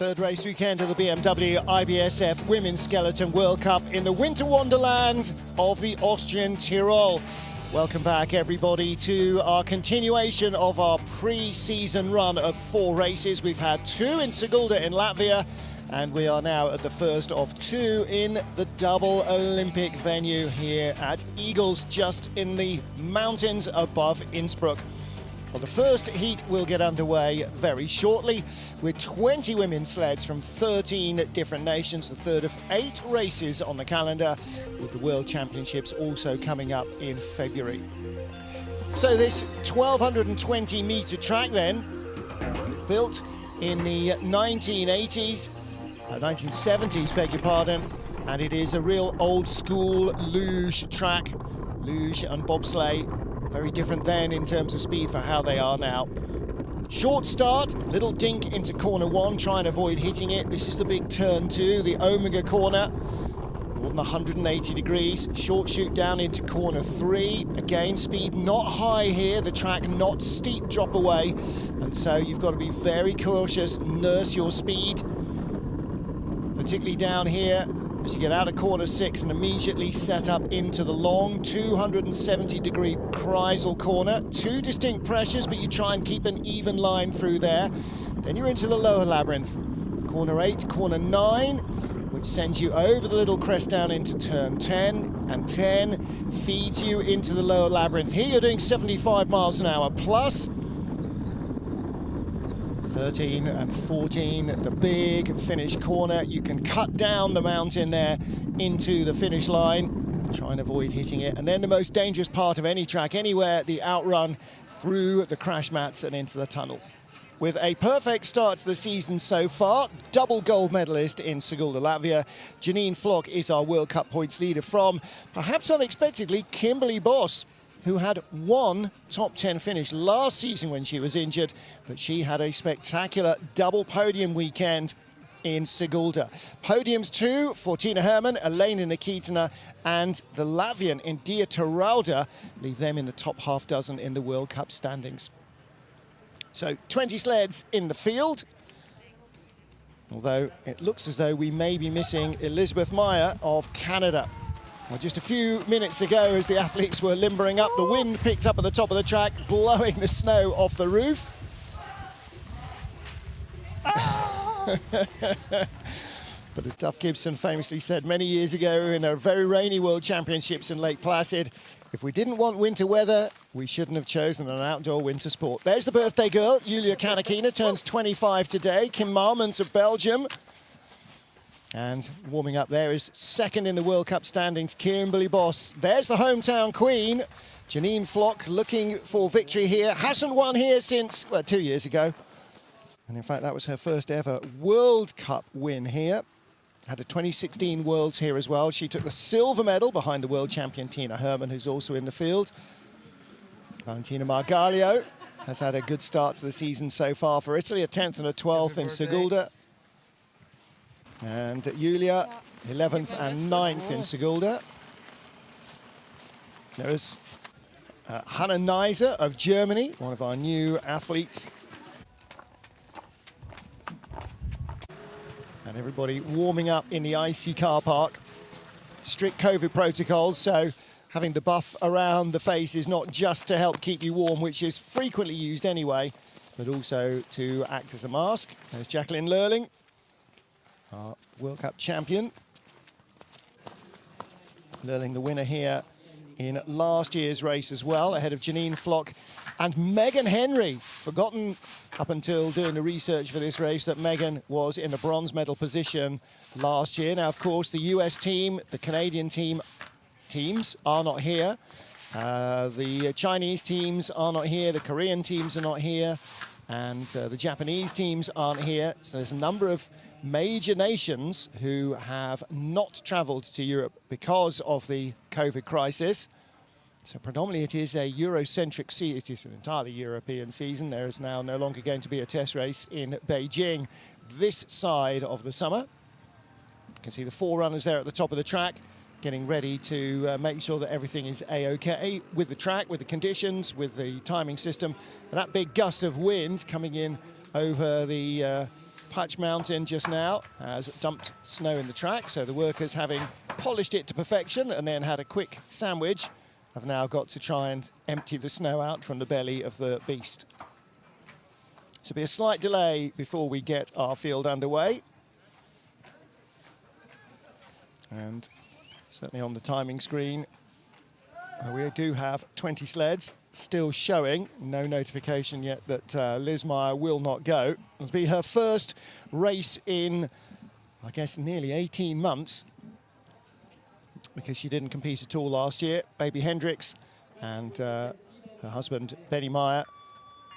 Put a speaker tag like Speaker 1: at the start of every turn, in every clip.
Speaker 1: third race weekend of the BMW IBSF Women's Skeleton World Cup in the winter wonderland of the Austrian Tyrol. Welcome back, everybody, to our continuation of our pre-season run of 4 races. We've had 2 in Sigulda in Latvia, and we are now at the first of 2 in the double Olympic venue here at Eagles, just in the mountains above Innsbruck. Well, the first heat will get underway very shortly with 20 women's sleds from 13 different nations, the third of 8 races on the calendar, with the World Championships also coming up in February. So this 1,220 metre track then, built in the 1970s, beg your pardon, and it is a real old school luge track, luge and bobsleigh. Very different then in terms of speed for how they are now. Short start, little dink into corner 1, try and avoid hitting it. This is the big turn 2, the Omega corner, more than 180 degrees. Short shoot down into corner 3. Again, speed not high here, the track not steep drop away. And so you've got to be very cautious, nurse your speed, particularly down here. As you get out of corner 6 and immediately set up into the long 270-degree Kreisel corner. 2 distinct pressures, but you try and keep an even line through there. Then you're into the lower labyrinth. Corner 8, corner 9, which sends you over the little crest down into turn 10, and 10 feeds you into the lower labyrinth. Here you're doing 75 miles an hour plus. 13 and 14, the big finish corner. You can cut down the mountain there into the finish line, try and avoid hitting it. And then the most dangerous part of any track anywhere, the outrun through the crash mats and into the tunnel. With a perfect start to the season so far, double gold medalist in Sigulda, Latvia, Jacqueline Loelling is our World Cup points leader from, perhaps unexpectedly, Kimberley Bos, who had 1 top 10 finish last season when she was injured, but she had a spectacular double podium weekend in Sigulda. Podiums too for Tina Hermann, Elena Nikita, and the Latvian Nikita Rauda leave them in the top half dozen in the World Cup standings. So 20 sleds in the field, although it looks as though we may be missing Elizabeth Meyer of Canada. Well, just a few minutes ago, as the athletes were limbering up, the wind picked up at the top of the track, blowing the snow off the roof. But as Duff Gibson famously said many years ago in a very rainy World Championships in Lake Placid, if we didn't want winter weather, we shouldn't have chosen an outdoor winter sport. There's the birthday girl, Julia Kanakina, turns 25 today. Kim Marmons of Belgium. And warming up there is second in the World Cup standings, Kimberley Bos. There's the hometown queen, Jacqueline Loelling, looking for victory here. Hasn't won here since, well, 2 years ago. And in fact, that was her first ever World Cup win here. Had a 2016 Worlds here as well. She took the silver medal behind the world champion Tina Hermann, who's also in the field. Valentina Margalio has had a good start to the season so far for Italy, a 10th and a 12th in Sigulda. And Julia, 11th and 9th in Sigulda. There's Hannah Neiser of Germany, one of our new athletes. And everybody warming up in the icy car park. Strict COVID protocols, so having the buff around the face is not just to help keep you warm, which is frequently used anyway, but also to act as a mask. There's Jacqueline Loelling, our World Cup champion. Loelling, the winner here in last year's race as well, ahead of Jacqueline Loelling and Megan Henry. Forgotten up until doing the research for this race that Megan was in a bronze medal position last year. Now, of course, the US team, the Canadian teams are not here. The Chinese teams are not here. The Korean teams are not here. And the Japanese teams aren't here. So there's a number of major nations who have not travelled to Europe because of the COVID crisis. So predominantly it is a Eurocentric season. It is an entirely European season. There is now no longer going to be a test race in Beijing this side of the summer. You can see the 4 runners there at the top of the track, getting ready to make sure that everything is A-OK with the track, with the conditions, with the timing system. And that big gust of wind coming in over the Patch Mountain just now has dumped snow in the track, so the workers, having polished it to perfection and then had a quick sandwich, have now got to try and empty the snow out from the belly of the beast. So be a slight delay before we get our field underway. And certainly on the timing screen, we do have 20 sleds still showing. No notification yet that Liz Meyer will not go. It'll be her first race in, I guess, nearly 18 months, because she didn't compete at all last year. Baby Hendricks and her husband, Benny Meyer,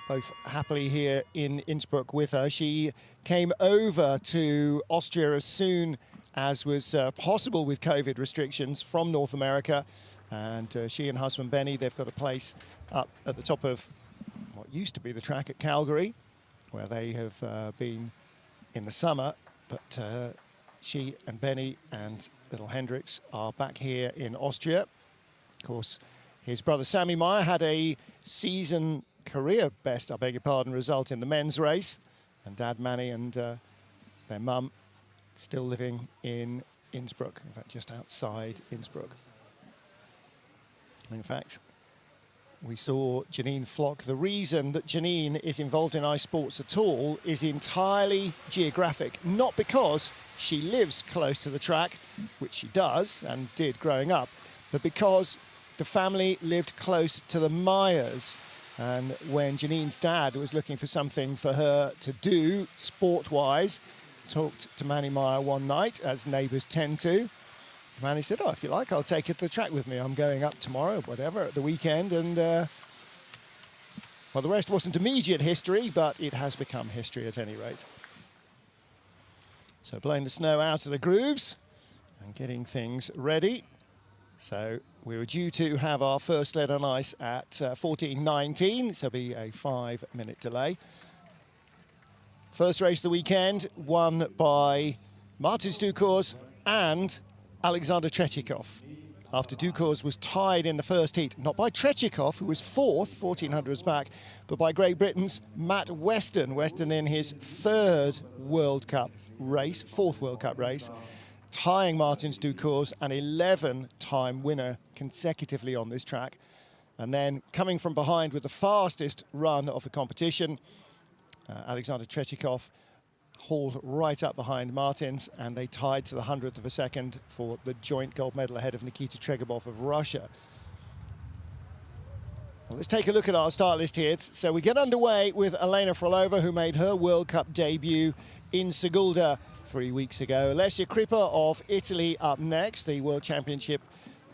Speaker 1: both happily here in Innsbruck with her. She came over to Austria as soon as was possible with COVID restrictions from North America. And she and husband Benny, they've got a place up at the top of what used to be the track at Calgary, where they have been in the summer. But she and Benny and little Hendricks are back here in Austria. Of course, his brother Sammy Meyer had a season career best, I beg your pardon, result in the men's race. And Dad Manny and their mum still living in Innsbruck, in fact, just outside Innsbruck. In fact, we saw Janine Flock. The reason that Janine is involved in ice sports at all is entirely geographic, not because she lives close to the track, which she does and did growing up, but because the family lived close to the Meyers. And when Janine's dad was looking for something for her to do sport-wise, talked to Manny Meyer one night, as neighbours tend to. Manny said, oh, if you like, I'll take it to the track with me. I'm going up tomorrow, whatever, at the weekend. And, well, the rest wasn't immediate history, but it has become history at any rate. So blowing the snow out of the grooves and getting things ready. So we were due to have our first sled on ice at 14:19, so it'll be a 5-minute delay. First race of the weekend, won by Martin Stukors and Alexander Tretiakov, after Dukors was tied in the first heat, not by Tretiakov, who was fourth, 1400s back, but by Great Britain's Matt Weston. Weston in his fourth World Cup race, tying Martin Dukors, an 11-time winner consecutively on this track. And then coming from behind with the fastest run of the competition, Alexander Tretiakov hauled right up behind Martins, and they tied to the 100th of a second for the joint gold medal ahead of Nikita Tregobov of Russia. Well, let's take a look at our start list here. So we get underway with Elena Frolova, who made her World Cup debut in Sigulda 3 weeks ago. Alessia Crippa of Italy up next, the World Championship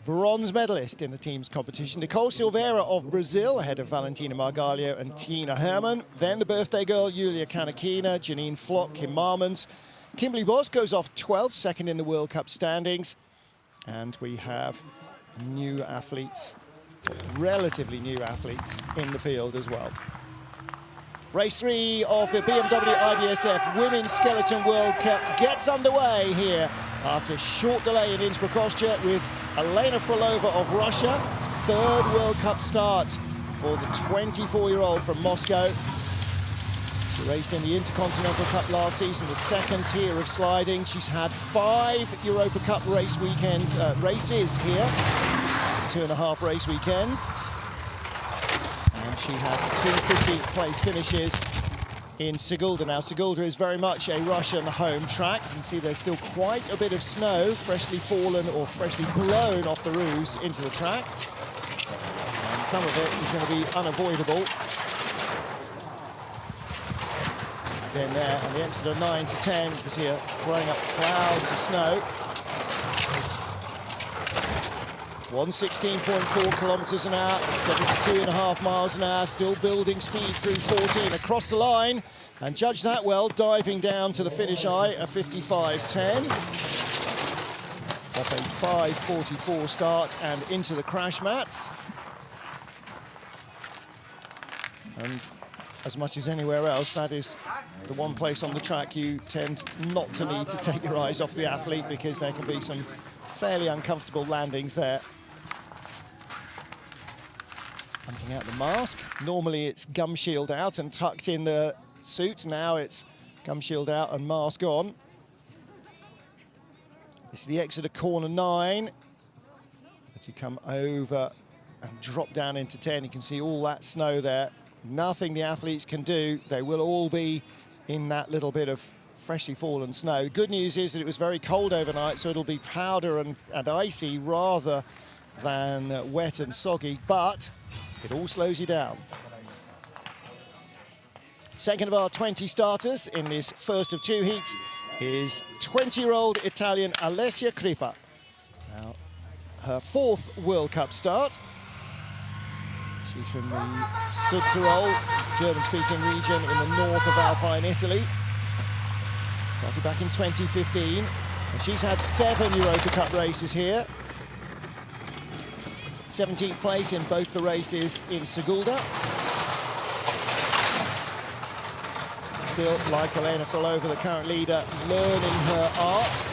Speaker 1: bronze medalist in the team's competition. Nicole Silveira of Brazil, ahead of Valentina Margallo and Tina Hermann. Then the birthday girl, Yulia Kanakina, Janine Flock, Kim Marmons. Kimberley Bos goes off 12th, second in the World Cup standings. And we have new athletes, relatively new athletes, in the field as well. Race 3 of the BMW IBSF Women's Skeleton World Cup gets underway here after a short delay in Innsbruck, Austria, with Elena Frolova of Russia. Third World Cup start for the 24-year-old from Moscow. She raced in the Intercontinental Cup last season, the second tier of sliding. She's had 5 Europa Cup races here, 2.5 race weekends. And she had 2 15th place finishes in Sigulda. Now, Sigulda is very much a Russian home track. You can see there's still quite a bit of snow, freshly fallen or freshly blown off the roofs into the track. And some of it is going to be unavoidable. Again there, on the exit of 9 to 10, you can see her throwing up clouds of snow. 116.4 kilometers an hour, 72.5 miles an hour, still building speed through 14 across the line. And Judge Thatwell diving down to the finish eye, a 55.10. Off a 5.44 start and into the crash mats. And as much as anywhere else, that is the one place on the track you tend not to need to take your eyes off the athlete, because there can be some fairly uncomfortable landings there. Hunting out the mask. Normally it's gum shield out and tucked in the suit. Now it's Gum shield out and mask on. This is the exit of corner 9. As you come over and drop down into 10, you can see all that snow there. Nothing the athletes can do. They will all be in that little bit of freshly fallen snow. The good news is that it was very cold overnight, so it'll be powder and icy rather than wet and soggy, but it all slows you down. Second of our 20 starters in this first of 2 heats is 20-year-old Italian Alessia Crippa. Now, her 4th World Cup start. She's from the Südtirol, German-speaking region in the north of Alpine Italy. Started back in 2015, and she's had 7 Europa Cup races here. 17th place in both the races in Sigulda. Still, like Elena Frolova, the current leader, learning her art.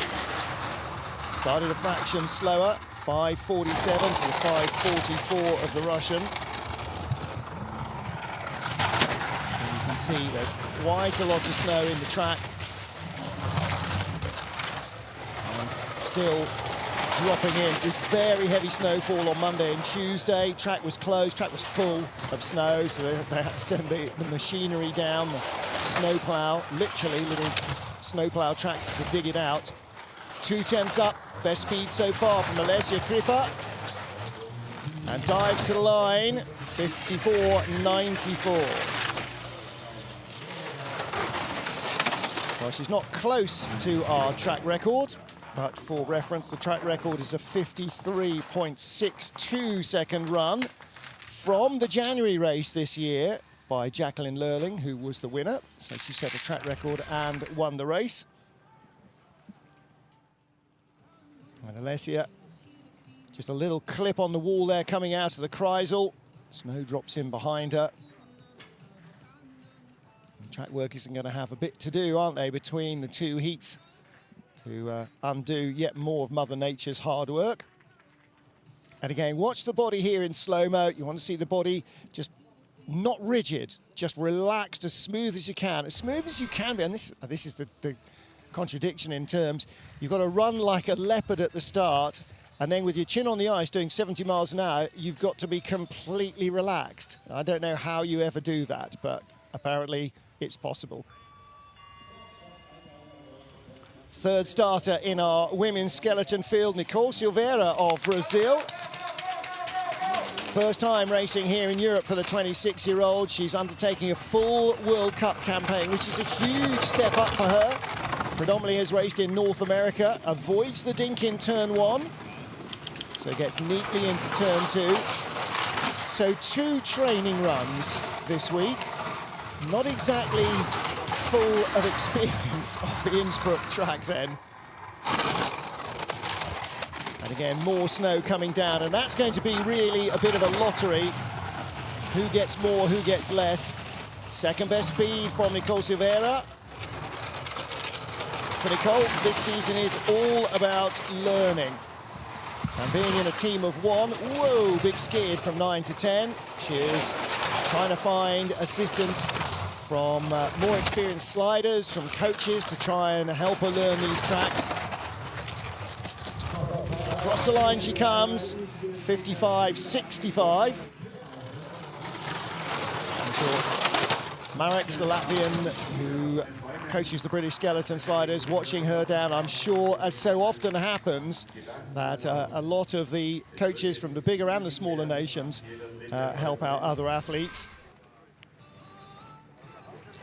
Speaker 1: Started a fraction slower, 5:47 to the 5:44 of the Russian. And you can see there's quite a lot of snow in the track. And still dropping in. It was very heavy snowfall on Monday and Tuesday. Track was closed, track was full of snow, so they had to send the machinery down, the snowplow, literally little snowplow tracks to dig it out. 2/10 up, best speed so far from Alessia Crippa. And dives to the line, 54.94. Well, she's not close to our track record, but for reference, the track record is a 53.62 second run from the January race this year by Jacqueline Loelling, who was the winner. So she set a track record and won the race. And Alessia, just a little clip on the wall there coming out of the Kreisel. Snow drops in behind her. And track workers are going to have a bit to do, aren't they, between the 2 heats to undo yet more of Mother Nature's hard work. And again, watch the body here in slow-mo. You want to see the body just not rigid, just relaxed, as smooth as you can be. And this is the contradiction in terms. You've got to run like a leopard at the start, and then with your chin on the ice doing 70 miles an hour, you've got to be completely relaxed. I don't know how you ever do that, but apparently it's possible. Third starter in our women's skeleton field, Nicole Silveira of Brazil. First time racing here in Europe for the 26-year-old. She's undertaking a full World Cup campaign, which is a huge step up for her. Predominantly has raced in North America, avoids the dink in turn 1, so gets neatly into turn 2. So 2 training runs this week. Not exactly full of experience of the Innsbruck track then. And again, more snow coming down, and that's going to be really a bit of a lottery. Who gets more, who gets less? Second best speed from Nicole Silveira. For Nicole, this season is all about learning. And being in a team of 1, whoa, big skid from 9 to 10. She is trying to find assistance from more experienced sliders, from coaches to try and help her learn these tracks. Across the line she comes, 55.65. Marek's the Latvian who coaches the British skeleton sliders, watching her down. I'm sure, as so often happens, that a lot of the coaches from the bigger and the smaller nations help out other athletes.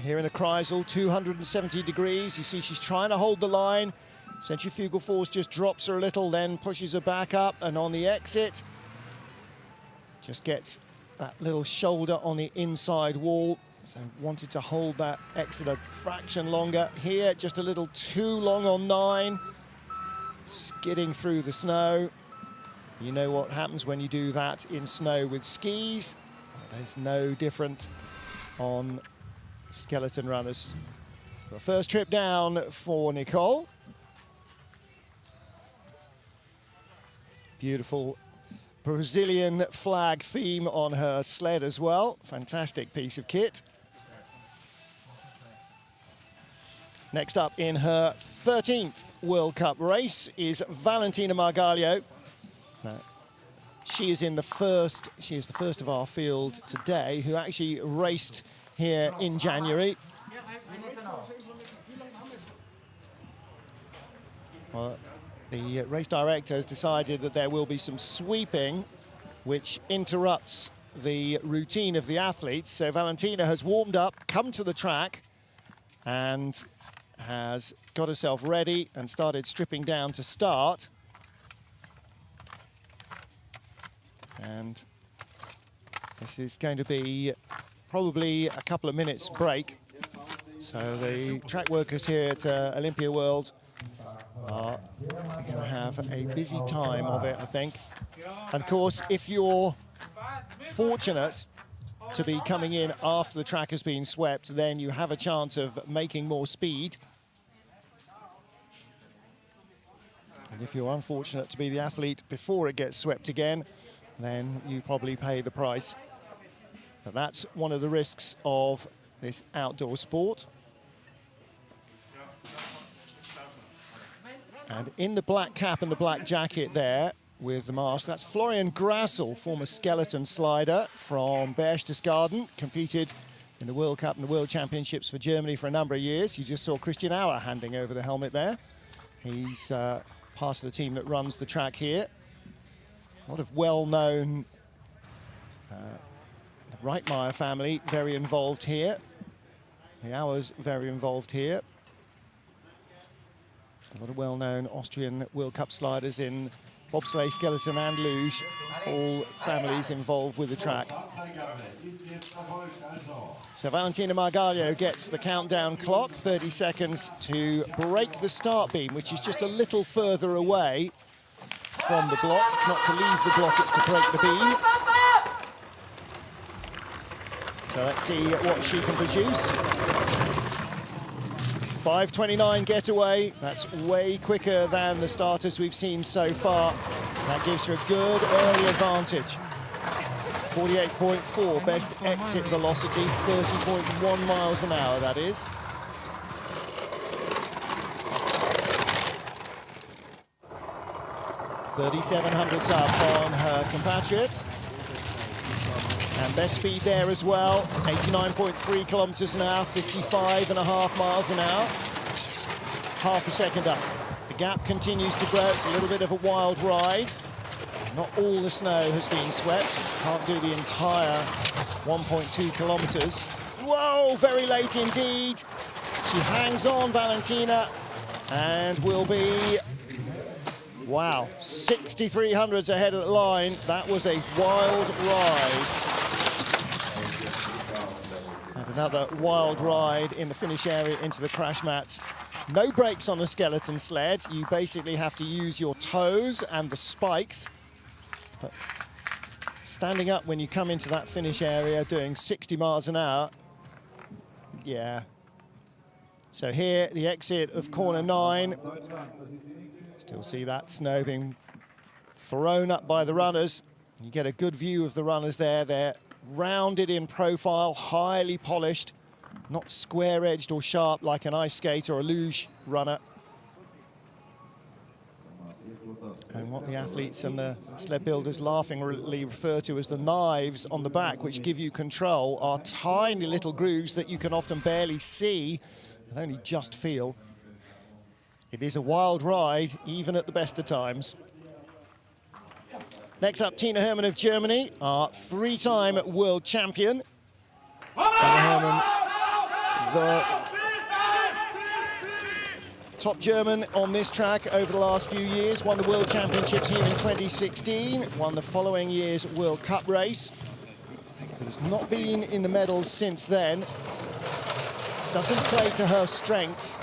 Speaker 1: Here in the Kreisel, 270 degrees. You see she's trying to hold the line. Centrifugal force just drops her a little, then pushes her back up, and on the exit, just gets that little shoulder on the inside wall. So wanted to hold that exit a fraction longer. Here, just a little too long on 9. Skidding through the snow. You know what happens when you do that in snow with skis. There's no different on skeleton runners. The first trip down for Nicole. Beautiful Brazilian flag theme on her sled as well. Fantastic piece of kit. Next up in her 13th World Cup race is Valentina Margallo. She is the first of our field today who actually raced here in January. Well, the race director has decided that there will be some sweeping which interrupts the routine of the athletes. So Valentina has warmed up, come to the track, and has got herself ready and started stripping down to start. And this is going to be probably a couple of minutes break. So the track workers here at Olympia World are going to have a busy time of it, I think. And of course, if you're fortunate to be coming in after the track has been swept, then you have a chance of making more speed. And if you're unfortunate to be the athlete before it gets swept again, then you probably pay the price. But that's one of the risks of this outdoor sport. And in the black cap and the black jacket there with the mask, that's Florian Grassel, former skeleton slider from Viesturs, competed in the World Cup and the World Championships for Germany for a number of years. You just saw Christian Auer handing over the helmet there. He's part of the team that runs the track here. A lot of well-known the Reitmeier family very involved here. The Auers very involved here. A lot of well-known Austrian World Cup sliders in bobsleigh, skeleton and luge, all families involved with the track. So Valentina Margallo gets the countdown clock, 30 seconds to break the start beam, which is just a little further away from the block. It's not to leave the block, it's to break the beam. So let's see what she can produce. 5:29 getaway, that's way quicker than the starters we've seen so far. That gives her a good early advantage. 48.4 best exit velocity, 30.1 miles an hour that is. .3700s up on her compatriot. And best speed there as well, 89.3 kilometers an hour, 55.5 miles an hour. Half a second up. The gap continues to grow, it's a little bit of a wild ride. Not all the snow has been swept. Can't do the entire 1.2 kilometers. Whoa, very late indeed. She hangs on, Valentina, and will be, wow, 6,300s ahead of the line. That was a wild ride. And another wild ride in the finish area into the crash mats. No brakes on the skeleton sled. You basically have to use your toes and the spikes. But standing up when you come into that finish area doing 60 miles an hour, yeah. So here, the exit of corner 9. Still see that snow being thrown up by the runners. You get a good view of the runners there. They're rounded in profile, highly polished, not square-edged or sharp like an ice skate or a luge runner. And what the athletes and the sled builders laughingly refer to as the knives on the back, which give you control, are tiny little grooves that you can often barely see and only just feel. It is a wild ride, even at the best of times. Next up, Tina Hermann of Germany, our three-time world champion. Tina Hermann, the top German on this track over the last few years, won the World Championships here in 2016, won the following year's World Cup race. Has not been in the medals since then. Doesn't play to her strengths.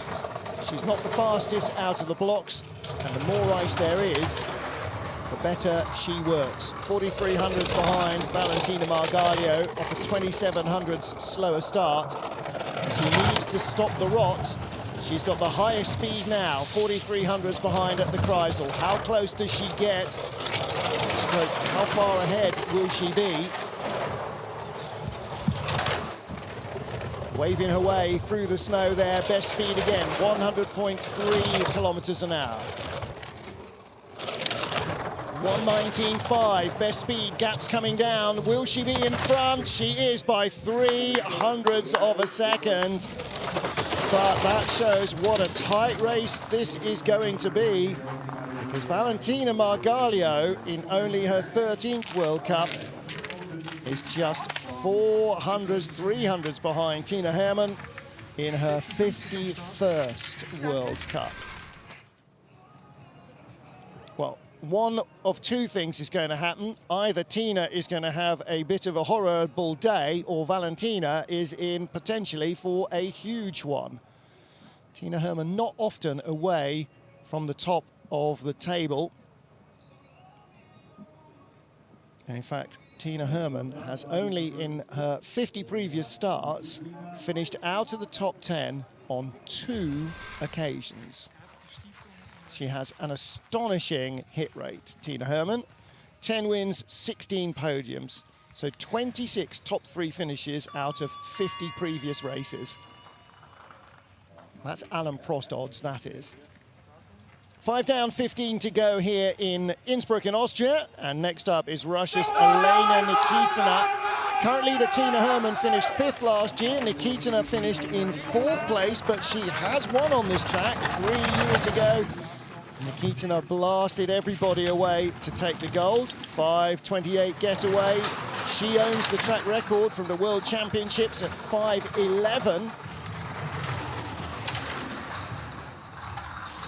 Speaker 1: She's not the fastest out of the blocks, and the more ice there is, the better she works. 4,300s behind Valentina Margallo off a 2,700s slower start. She needs to stop the rot. She's got the highest speed now, 4,300s behind at the Kreisel. How close does she get? Stroke, how far ahead will she be? waving her way through the snow there. Best speed again, 100.3 kilometers an hour. 1:19.5, best speed, gaps coming down. Will she be in front? She is by 0.03 of a second. But that shows what a tight race this is going to be, because Valentina Margalio, in only her 13th World Cup, is just 400s, 300s behind Tina Hermann in her 51st World Cup. Well, one of two things is going to happen. Either Tina is going to have a bit of a horrible day, or Valentina is in potentially for a huge one. Tina Hermann not often away from the top of the table. And in fact, Tina Hermann has only in her 50 previous starts finished out of the top 10 on 2 occasions. She has an astonishing hit rate, Tina Hermann. 10 wins, 16 podiums. So 26 top 3 finishes out of 50 previous races. That's Alan Prost odds, that is. 5 down, 15 to go here in Innsbruck in Austria. And next up is Russia's Elena Nikita. Current leader Tina Hermann finished 5th last year. Nikita finished in 4th place, but she has won on this track 3 years ago. Nikita blasted everybody away to take the gold. 5:28 getaway. She owns the track record from the World Championships at 5:11.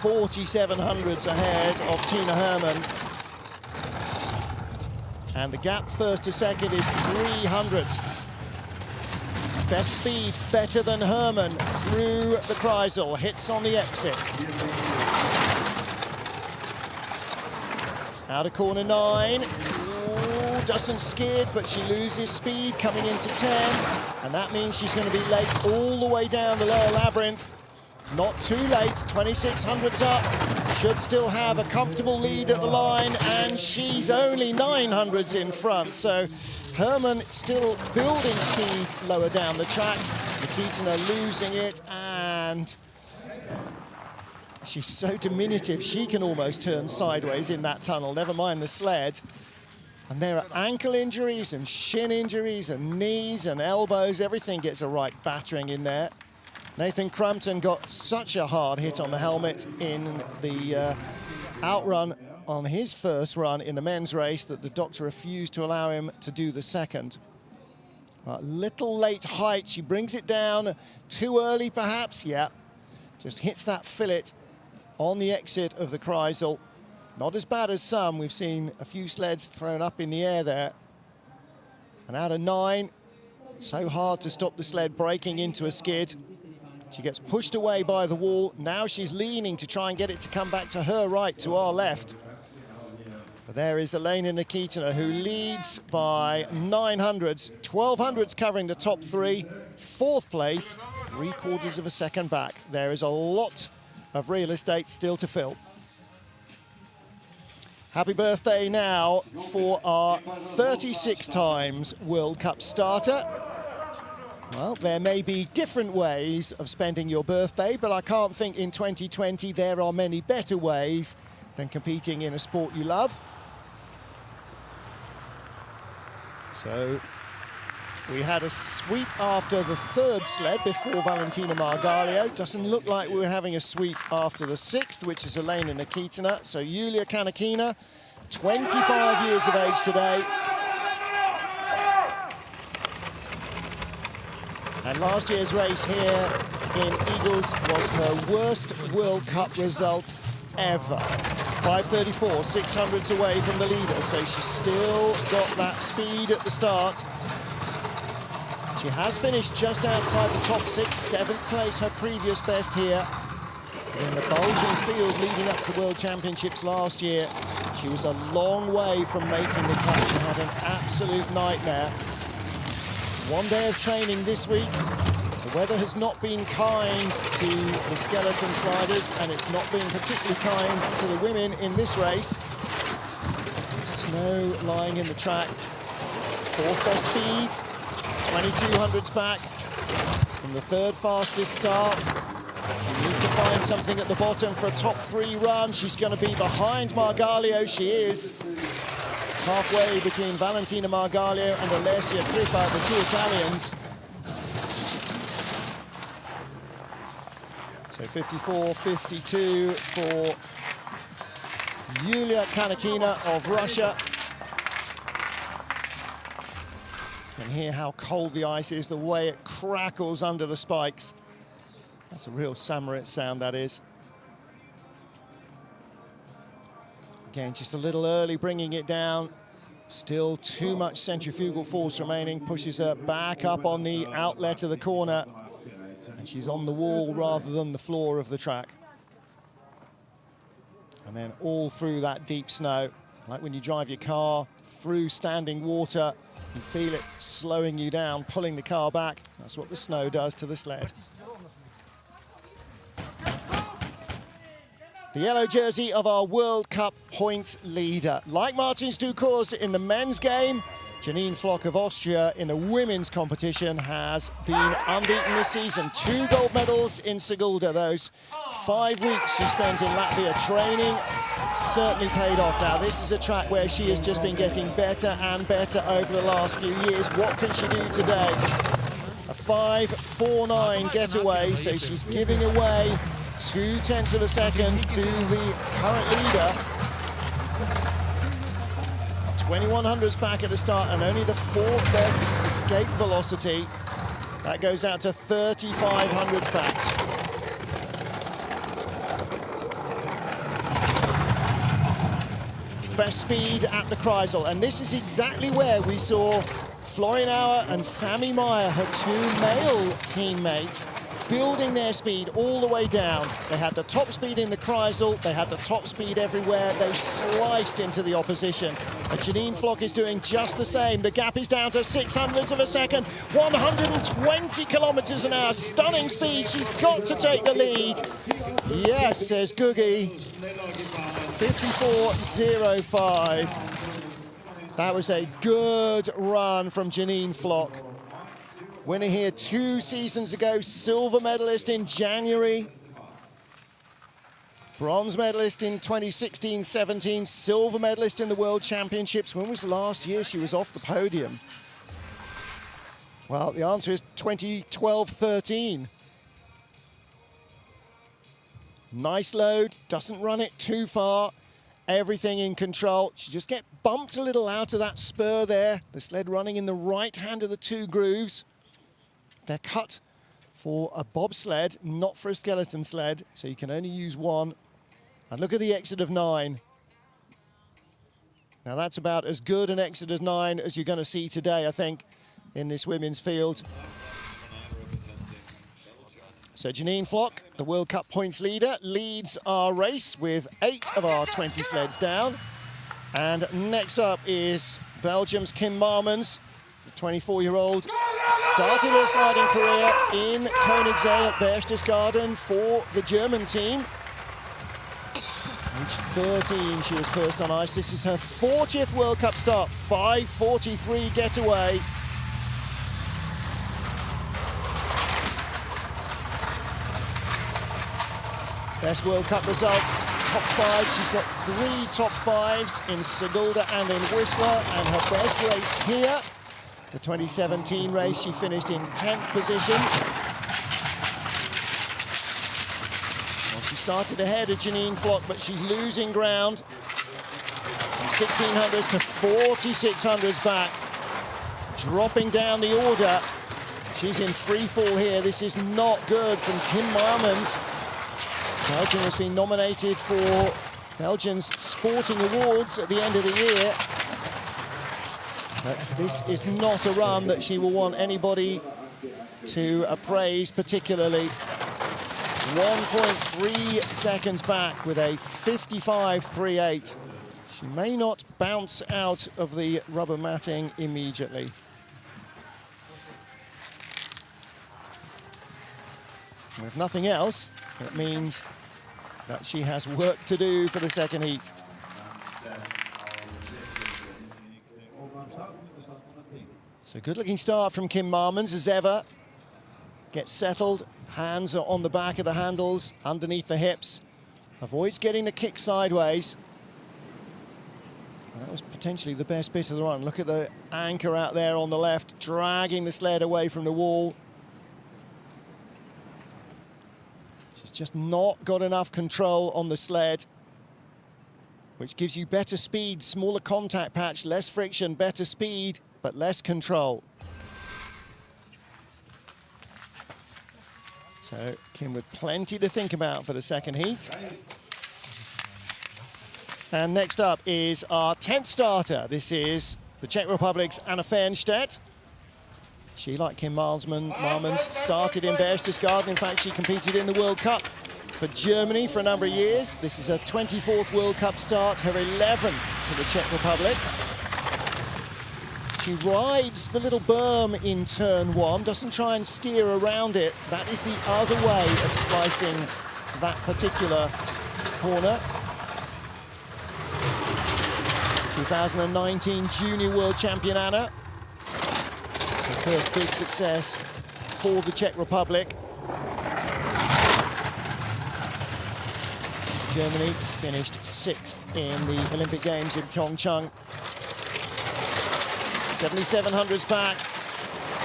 Speaker 1: 47 hundredths ahead of Tina Hermann. And the gap first to second is 3 hundredths. Best speed, better than Hermann through the Kreisel, hits on the exit. Out of corner 9. Ooh, doesn't skid, but she loses speed coming into 10. And that means she's going to be late all the way down the lower labyrinth. Not too late, 26 hundredths up. Should still have a comfortable lead at the line, and she's only 9 hundredths in front. So Hermann still building speed lower down the track. Nikita losing it, and she's so diminutive, she can almost turn sideways in that tunnel, never mind the sled. And there are ankle injuries and shin injuries and knees and elbows. Everything gets a right battering in there. Nathan Crampton got such a hard hit on the helmet in the outrun on his first run in the men's race that the doctor refused to allow him to do the second. A little late height, she brings it down too early perhaps, yeah. Just hits that fillet on the exit of the Kreisel. Not as bad as some. We've seen a few sleds thrown up in the air there. And out of 9, so hard to stop the sled breaking into a skid. She gets pushed away by the wall. Now she's leaning to try and get it to come back to her right, to our left. But there is Elena Nikita, who leads by 9 hundredths, 12 hundredths covering the top 3. 4th place, 3/4 of a second back. There is a lot of real estate still to fill. Happy birthday now for our 36 times World Cup starter. Well, there may be different ways of spending your birthday, but I can't think in 2020 there are many better ways than competing in a sport you love. So we had a sweep after the 3rd sled before Valentina Margalio. Doesn't look like we're having a sweep after the 6th, which is Elena Nikita. So Yulia Kanakina, 25 years of age today. And last year's race here in Eagles was her worst World Cup result ever. 5:34, 6 hundredths away from the leader, so she's still got that speed at the start. She has finished just outside the top 6, 7th place, her previous best here. In the Belgian field leading up to the World Championships last year, she was a long way from making the cut. She had an absolute nightmare. 1 day of training this week. The weather has not been kind to the skeleton sliders, and it's not been particularly kind to the women in this race. Snow lying in the track. 4th best speed, 22 hundredths back. from the third fastest start. She needs to find something at the bottom for a top 3 run. She's going to be behind Margalio. She is halfway between Valentina Margalio and Alessia Crippa, the 2 Italians. So 54-52 for Yulia Kanakina of Russia. You can hear how cold the ice is, the way it crackles under the spikes. That's a real Samorit sound, that is. Again, just a little early bringing it down. Still too much centrifugal force remaining. Pushes her back up on the outlet of the corner. And she's on the wall rather than the floor of the track. And then all through that deep snow, like when you drive your car through standing water, you feel it slowing you down, pulling the car back. That's what the snow does to the sled. The yellow jersey of our World Cup points leader. Like Martin Stukors in the men's game, Janine Flock of Austria in the women's competition has been unbeaten this season. 2 gold medals in Sigulda. Those 5 weeks she spent in Latvia training certainly paid off. Now, this is a track where she has just been getting better and better over the last few years. What can she do today? A 5.49 getaway, so she's giving away 0.2 of a second to the current leader. 2100s back at the start and only the 4th best escape velocity. That goes out to 3500s back. Best speed at the Kreisel, and this is exactly where we saw Florian Auer and Sammy Meyer, her 2 male teammates, building their speed all the way down. They had the top speed in the Kreisel, they had the top speed everywhere, they sliced into the opposition. And Janine Flock is doing just the same. The gap is down to 0.06 of a second, 120 kilometers an hour, stunning speed, she's got to take the lead. Yes, says Gugi, 54.05. That was a good run from Janine Flock. Winner here 2 seasons ago, silver medalist in January. Bronze medalist in 2016-17, silver medalist in the World Championships. When was last year she was off the podium? Well, the answer is 2012-13. Nice load, doesn't run it too far. Everything in control. She just get bumped a little out of that spur there. The sled running in the right hand of the 2 grooves. They're cut for a bobsled, not for a skeleton sled, so you can only use 1. And look at the exit of 9. Now that's about as good an exit of 9 as you're going to see today, I think, in this women's field. So Janine Flock, the World Cup points leader, leads our race with 8 of our 20 sleds down. And next up is Belgium's Kim Marmans, the 24-year-old. Started her sliding career in Königssee at Berchtesgaden for the German team. Age 13, she was first on ice. This is her 40th World Cup start, 5:43 getaway. Best World Cup results, top 5. She's got 3 top 5s in Sigulda and in Whistler, and her best race here, the 2017 race, she finished in 10th position. Well, she started ahead of Janine Flock, but she's losing ground. From 1600s to 4600s back. Dropping down the order. She's in free fall here. This is not good from Kim Marmans. Belgium has been nominated for Belgium's Sporting Awards at the end of the year. But this is not a run that she will want anybody to appraise particularly. 1.3 seconds back with a 55.38. She may not bounce out of the rubber matting immediately. With nothing else, it means that she has work to do for the second heat. So good looking start from Kim Marmans as ever. Gets settled, hands are on the back of the handles, underneath the hips. Avoids getting the kick sideways. That was potentially the best bit of the run. Look at the anchor out there on the left, dragging the sled away from the wall. She's just not got enough control on the sled, which gives you better speed, smaller contact patch, less friction, better speed, but less control. So Kim with plenty to think about for the second heat. And next up is our 10th starter. This is the Czech Republic's Anna Fernstedt. She, like Kim Marmans, started in Viesturs. In fact, she competed in the World Cup for Germany for a number of years. This is her 24th World Cup start, her 11th for the Czech Republic. She rides the little berm in turn one, doesn't try and steer around it. That is the other way of slicing that particular corner. 2019 Junior World Champion Anna. Her first big success for the Czech Republic. Germany finished 6th in the Olympic Games in Pyeongchang. 7,700s back.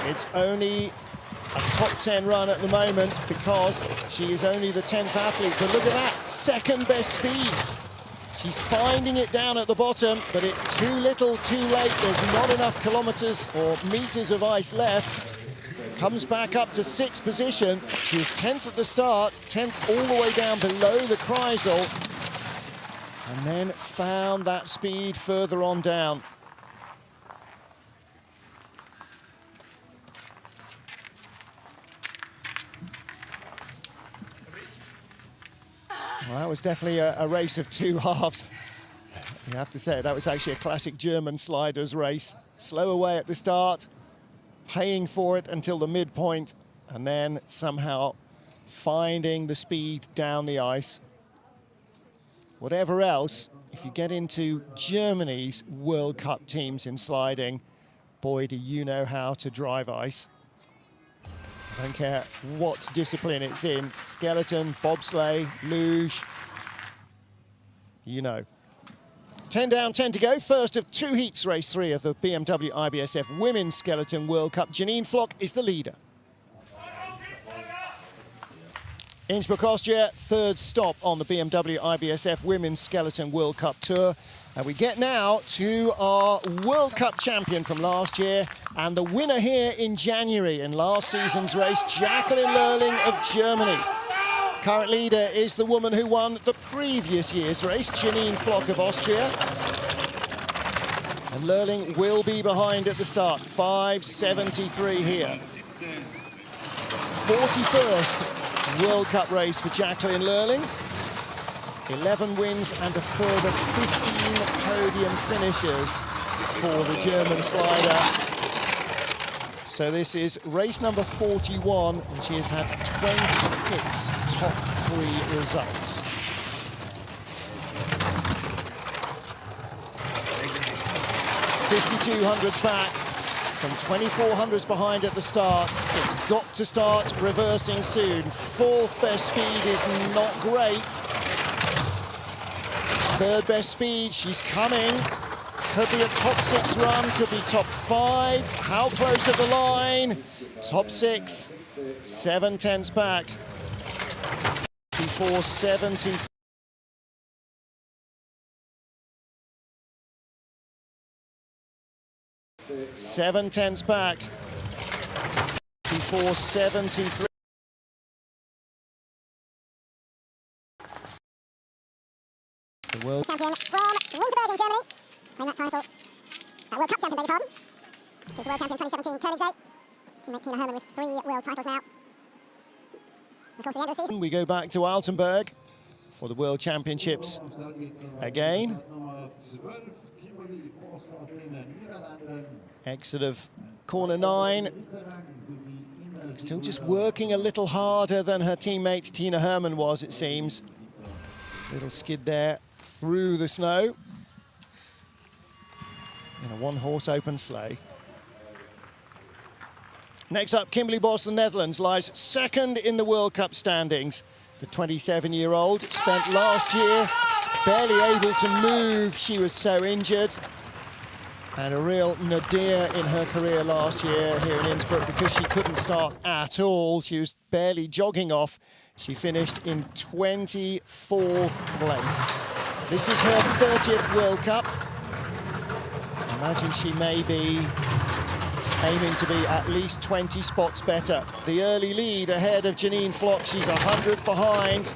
Speaker 1: It's only a top 10 run at the moment because she is only the 10th athlete. But look at that, second best speed. She's finding it down at the bottom, but it's too little, too late. There's not enough kilometers or meters of ice left. Comes back up to 6th position. She was 10th at the start, 10th all the way down below the Kreisel, and then found that speed further on down. Well, that was definitely a race of two halves. You have to say, that was actually a classic German sliders race. Slow away at the start, paying for it until the midpoint, and then somehow finding the speed down the ice. Whatever else, if you get into Germany's World Cup teams in sliding, boy, do you know how to drive ice. I don't care what discipline it's in, skeleton, bobsleigh, luge, you know. 10 down, 10 to go. First of two heats, race 3 of the BMW IBSF Women's Skeleton World Cup. Janine Flock is the leader. Innsbruck, Austria, third stop on the BMW IBSF Women's Skeleton World Cup Tour. And we get now to our World Cup champion from last year and the winner here in January in last season's race, Jacqueline Loelling of Germany. Current leader is the woman who won the previous year's race, Janine Flock of Austria. And Loelling will be behind at the start, 5:73 here. 41st World Cup race for Jacqueline Loelling. 11 wins and a further 15 podium finishes for the German slider. So this is race number 41, and she has had 26 top 3 results. $5,200 back from 2,400s behind at the start. It's got to start reversing soon. 4th best speed is not great. 3rd best speed, she's coming. Could be a top 6 run, could be top 5. How close at the line? Top 6, 7/10ths back. 4:70. Seven-tenths back. 4:73. The world
Speaker 2: champion from Innsbruck in Germany, claimed that title. World Cup champion, beg your pardon. She's the world champion 2017 Koenigsegg. Teammate Tina Hermann with 3 world titles now. Of course, at the end of the season,
Speaker 1: we go back to Altenburg for the World Championships again. Exit of corner 9. Still just working a little harder than her teammate Tina Hermann was, it seems. Little skid there through the snow in a 1-horse open sleigh. Next up, Kimberley Bos, the Netherlands, lies second in the World Cup standings. The 27-year-old spent last year barely able to move. She was so injured. And a real nadir in her career last year here in Innsbruck because she couldn't start at all. She was barely jogging off. She finished in 24th place. This is her 30th World Cup. I imagine she may be aiming to be at least 20 spots better. The early lead ahead of Janine Flock. She's 100th behind.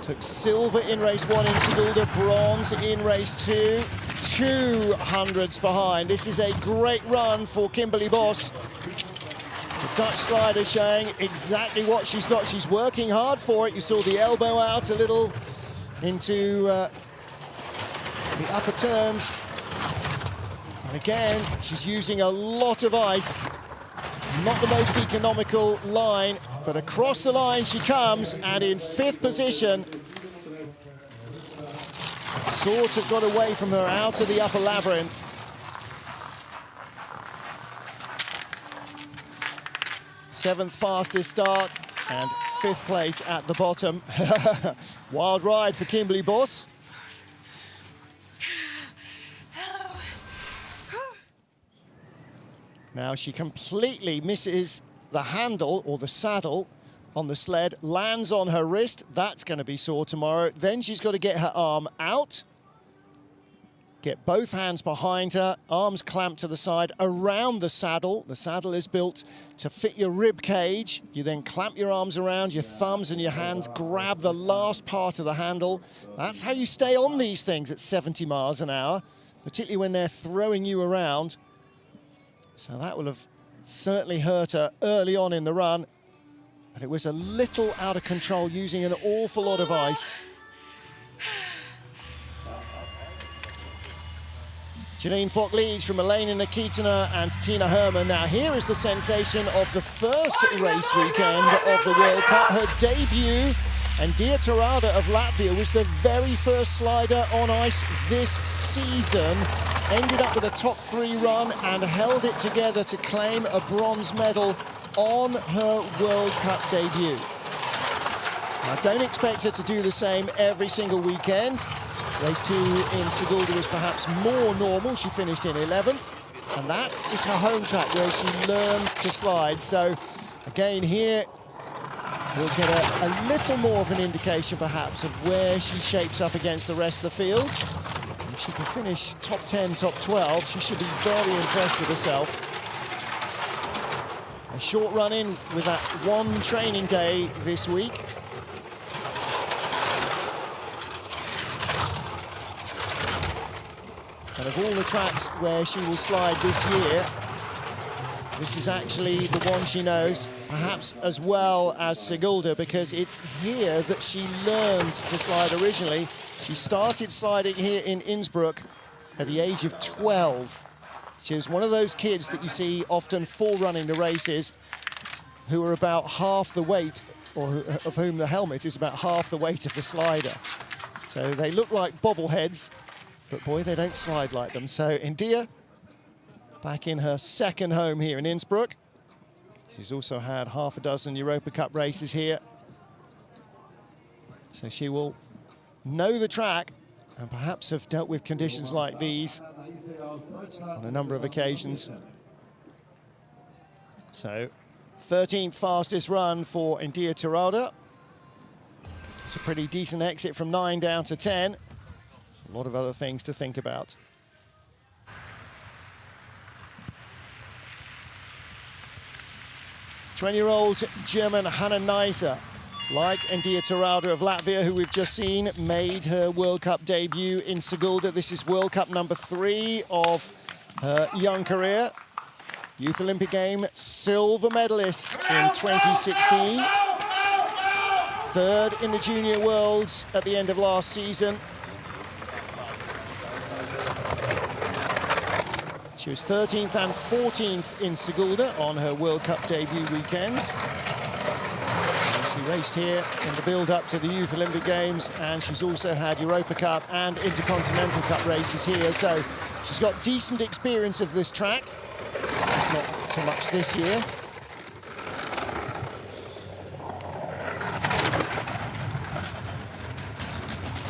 Speaker 1: Took silver in race 1 in Sigulda, bronze in race 2. 200s behind. This is a great run for Kimberley Bos. The Dutch slider showing exactly what she's got. She's working hard for it. You saw the elbow out a little into the upper turns. And again, she's using a lot of ice. Not the most economical line, but across the line she comes, and in 5th position. Sort of got away from her out of the upper labyrinth. Seventh fastest start and 5th place at the bottom. Wild ride for Kimberley Bos. Now she completely misses the handle or the saddle on the sled, lands on her wrist. That's going to be sore tomorrow. Then she's got to get her arm out. Get both hands behind her, arms clamped to the side around the saddle. The saddle is built to fit your rib cage. You then clamp your arms around, your thumbs and your hands grab the last part of the handle. That's how you stay on these things at 70 miles an hour, particularly when they're throwing you around. So that will have certainly hurt her early on in the run, but it was a little out of control using an awful lot of ice. Janine Flock leads from Elena Nikita and Tina Hermann. Now here is the sensation of the first race weekend of the World Cup. Her debut, and Viesturs of Latvia was the very first slider on ice this season. Ended up with a top 3 run and held it together to claim a bronze medal on her World Cup debut. I don't expect her to do the same every single weekend. Race 2 in Sigulda was perhaps more normal. She finished in 11th, and that is her home track where she learned to slide. So again here, we'll get a little more of an indication perhaps of where she shapes up against the rest of the field. If she can finish top 10, top 12, she should be very impressed with herself. A short run in with that one training day this week. And of all the tracks where she will slide this year, this is actually the one she knows perhaps as well as Sigulda, because it's here that she learned to slide originally. She started sliding here in Innsbruck at the age of 12. She was one of those kids that you see often forerunning the races who are about half the weight, or of whom the helmet is about half the weight of the slider. So they look like bobbleheads, but boy, they don't slide like them. So India, back in her second home here in Innsbruck. She's also had half a dozen Europa Cup races here. So she will know the track and perhaps have dealt with conditions like these on a number of occasions. So 13th fastest run for Viesturs. It's a pretty decent exit from 9 down to 10. A lot of other things to think about. '20-year-old German Hannah Neisser, like Viesturs of Latvia, who we've just seen, made her World Cup debut in Sigulda. This is World Cup number 3 of her young career. Youth Olympic Game silver medalist in 2016. 3rd in the Junior Worlds at the end of last season. She was 13th and 14th in Sigulda on her World Cup debut weekends. And she raced here in the build-up to the Youth Olympic Games, and she's also had Europa Cup and Intercontinental Cup races here, so she's got decent experience of this track. She's not so much this year.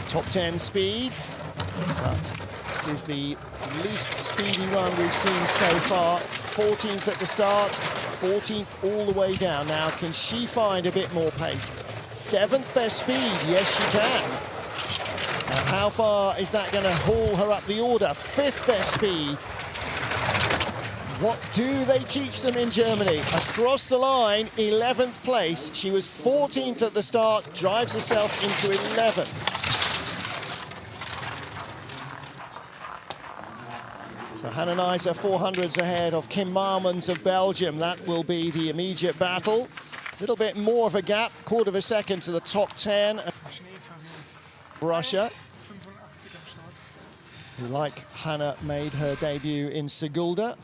Speaker 1: Top 10 speed, but this is the least speedy run we've seen so far. 14th at the start, 14th all the way down. Now, can she find a bit more pace? 7th best speed, yes she can. Now, how far is that going to haul her up the order? 5th best speed. What do they teach them in Germany? Across the line, 11th place. She was 14th at the start, drives herself into 11th. So Hannah Nijser 400s ahead of Kim Marmans of Belgium. That will be the immediate battle. A little bit more of a gap, quarter of a second to the top 10. Russia, who, like Hannah, made her debut in Sigulda.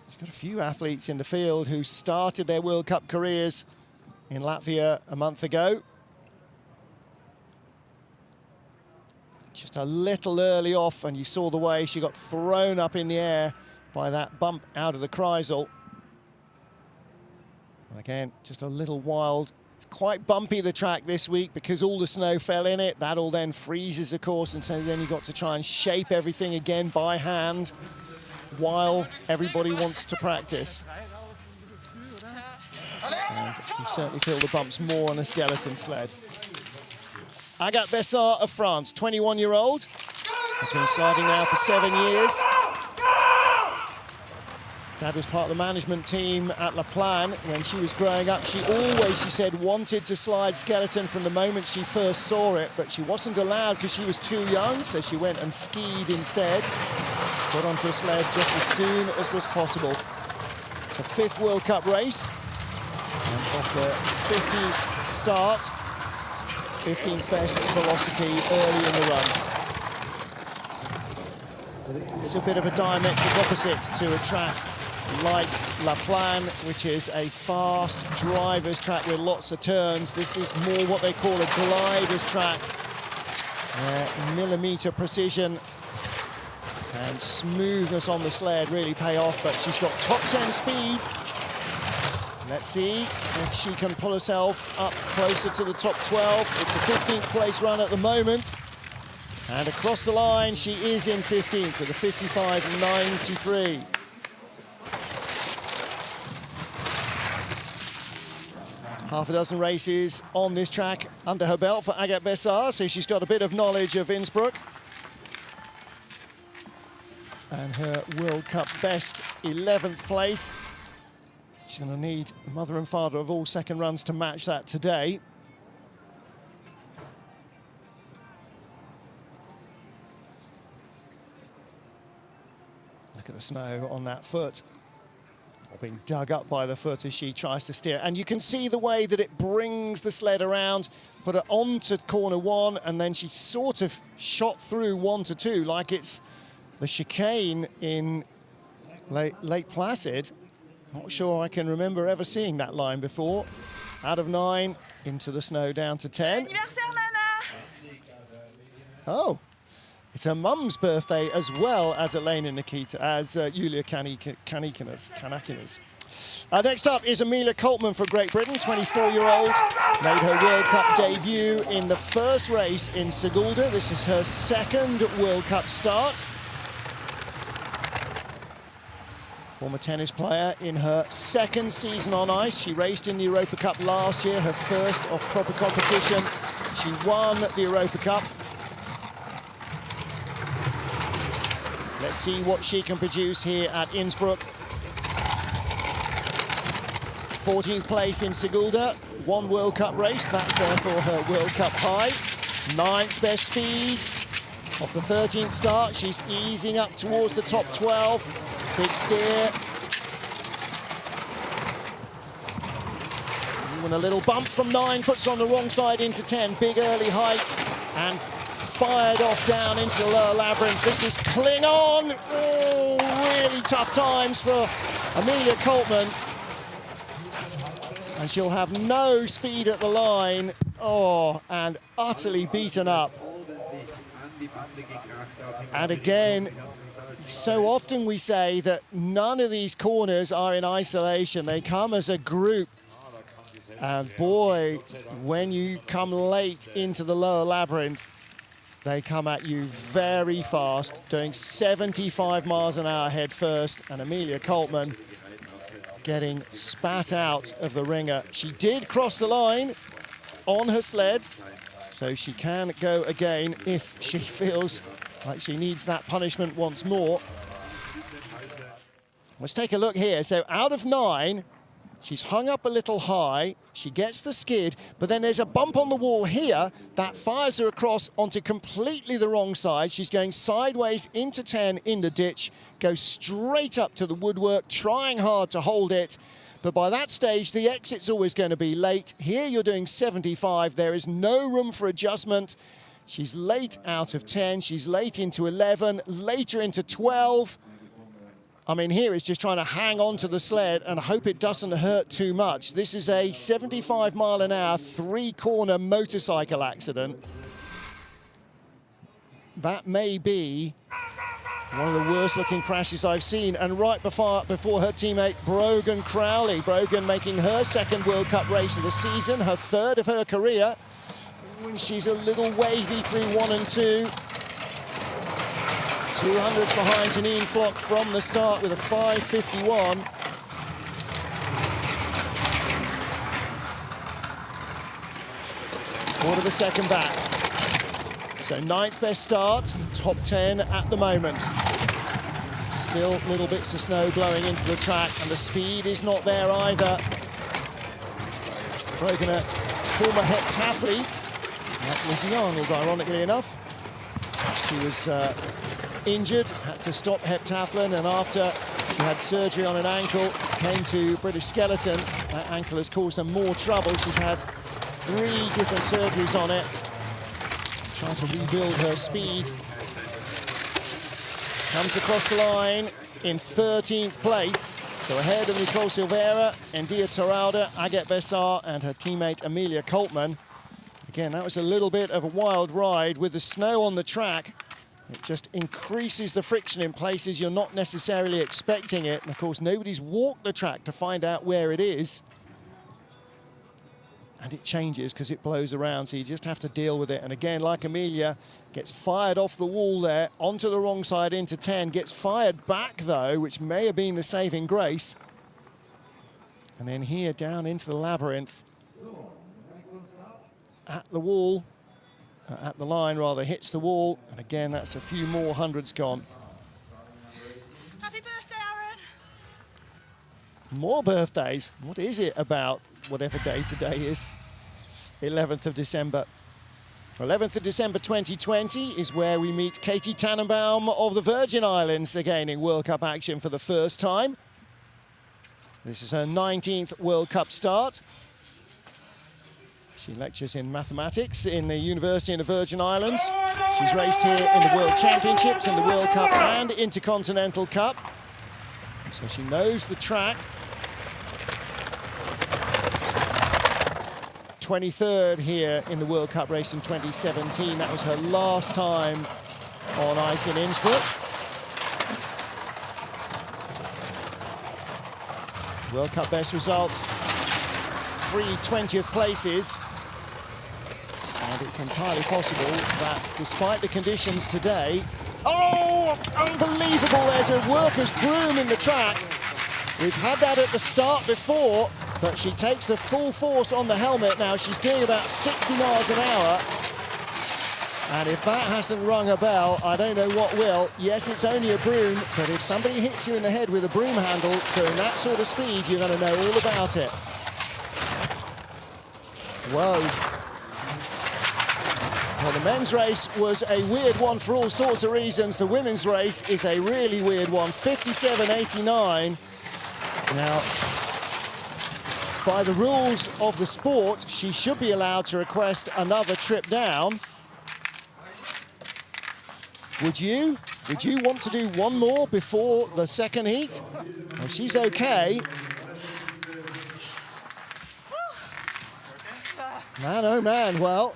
Speaker 1: She's got a few athletes in the field who started their World Cup careers in Latvia a month ago. Just a little early off, and you saw the way she got thrown up in the air by that bump out of the Kreisel. And again, just a little wild. It's quite bumpy, the track this week, because all the snow fell in it. That all then freezes, of course, and so then you've got to try and shape everything again by hand while everybody wants to practice. And you certainly feel the bumps more on a skeleton sled. Agathe Bessart of France, 21-year-old, has been sliding now for 7 years. Dad was part of the management team at La Plan when she was growing up. She always, she said, wanted to slide skeleton from the moment she first saw it, but she wasn't allowed because she was too young, so she went and skied instead. Got onto a sled just as soon as was possible. It's her 5th World Cup race. And off the 50th start, 15th best velocity early in the run. It's a bit of a diametric opposite to a track like La Plan, which is a fast driver's track with lots of turns. This is more what they call a glider's track. Millimetre precision and smoothness on the sled really pay off, but she's got top 10 speed. Let's see if she can pull herself up closer to the top 12. It's a 15th place run at the moment. And across the line, she is in 15th with a 55.93. Half a dozen races on this track under her belt for Agathe Bessart, so she's got a bit of knowledge of Innsbruck. And her World Cup best, 11th place. She's going to need the mother and father of all second runs to match that today. Look at the snow on that foot, or being dug up by the foot as she tries to steer. And you can see the way that it brings the sled around, put her onto corner 1, and then she sort of shot through 1 to 2, like it's the chicane in Lake Placid. Not sure I can remember ever seeing that line before. Out of 9, into the snow, down to 10. Oh, it's her mum's birthday as well as Elena Nikita, as Julia Kanakinas. Next up is Amelia Coltman from Great Britain, 24-year-old. Made her World Cup debut in the first race in Sigulda. This is her 2nd World Cup start. Former tennis player in her 2nd season on ice. She raced in the Europa Cup last year, her first of proper competition. She won the Europa Cup. Let's see what she can produce here at Innsbruck. 14th place in Sigulda, 1 World Cup race. That's therefore her World Cup high. 9th best speed. Off the 13th start, she's easing up towards the top 12. Big steer. And a little bump from 9, puts on the wrong side into 10. Big early height and fired off down into the lower labyrinth. This is Cling On. Oh, really tough times for Amelia Coltman. And she'll have no speed at the line. Oh, and utterly beaten up. And again, so often we say that none of these corners are in isolation. They come as a group. And boy, when you come late into the lower labyrinth, they come at you very fast, doing 75 miles an hour head first, and Amelia Coltman getting spat out of the ringer. She did cross the line on her sled, so she can go again if she feels like she needs that punishment once more. Let's take a look here. So out of 9, she's hung up a little high, she gets the skid, but then there's a bump on the wall here that fires her across onto completely the wrong side. She's going sideways into 10 in the ditch, goes straight up to the woodwork, trying hard to hold it. But by that stage, the exit's always going to be late. Here you're doing 75. There is no room for adjustment. She's late out of 10. She's late into 11, later into 12. I mean, here is just trying to hang on to the sled and hope it doesn't hurt too much. This is a 75 mile an hour, 3-corner motorcycle accident. That may be one of the worst looking crashes I've seen. And right before her teammate, Brogan Crowley. Brogan making her 2nd World Cup race of the season, her 3rd of her career. She's a little wavy through 1 and 2. 200s behind Janine Flock from the start with a 5:51. Quarter of a second back. So 9th best start, top 10 at the moment. Still little bits of snow blowing into the track, and the speed is not there either. Brogan, a former heptathlete, like Lizzie Arnold, ironically enough. She was injured, had to stop heptathlon, and after she had surgery on an ankle, came to British Skeleton. That ankle has caused her more trouble. She's had 3 different surgeries on it, trying to rebuild her speed. Comes across the line in 13th place, so ahead of Nicole Silveira, Endia Toralda, Agathe Bessar, and her teammate Amelia Coltman. Again, that was a little bit of a wild ride with the snow on the track. It just increases the friction in places you're not necessarily expecting it. And of course, nobody's walked the track to find out where it is. And it changes because it blows around, so you just have to deal with it. And again, like Amelia, gets fired off the wall there, onto the wrong side into 10, gets fired back though, which may have been the saving grace. And then here down into the labyrinth, at the wall, at the line rather, hits the wall, and again that's a few more hundreds gone.
Speaker 3: Happy birthday, Aaron!
Speaker 1: More birthdays. What is it about whatever day today is? 11th of December. 11th of December 2020 is where we meet Katie Tannenbaum of the Virgin Islands again in World Cup action for the first time. This is her 19th World Cup start. She lectures in mathematics in the University in the Virgin Islands. She's raced here in the World Championships, in the World Cup and Intercontinental Cup. So she knows the track. 23rd here in the World Cup race in 2017. That was her last time on ice in Innsbruck. World Cup best result, 3 20th places. And it's entirely possible that despite the conditions today, oh, unbelievable, there's a worker's broom in the track. We've had that at the start before, but she takes the full force on the helmet now. She's doing about 60 miles an hour. And if that hasn't rung a bell, I don't know what will. Yes, it's only a broom, but if somebody hits you in the head with a broom handle doing that sort of speed, you're going to know all about it. Whoa. Well, the men's race was a weird one for all sorts of reasons. The women's race is a really weird one, 57.89. Now, by the rules of the sport, she should be allowed to request another trip down. Would you? Would you want to do one more before the second heat? Well, she's okay. Man, oh man, well,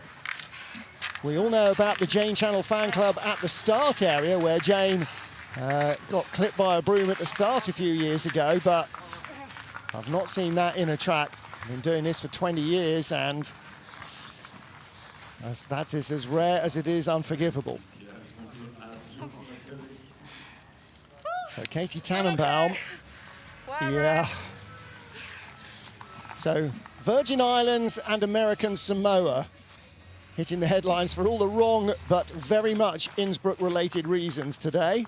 Speaker 1: We all know about the Jane Channel fan club at the start area, where Jane got clipped by a broom at the start a few years ago, but I've not seen that in a track. I've been doing this for 20 years, and that is as rare as it is unforgivable. So Katie Tannenbaum, yeah. So Virgin Islands and American Samoa hitting the headlines for all the wrong but very much Innsbruck-related reasons today.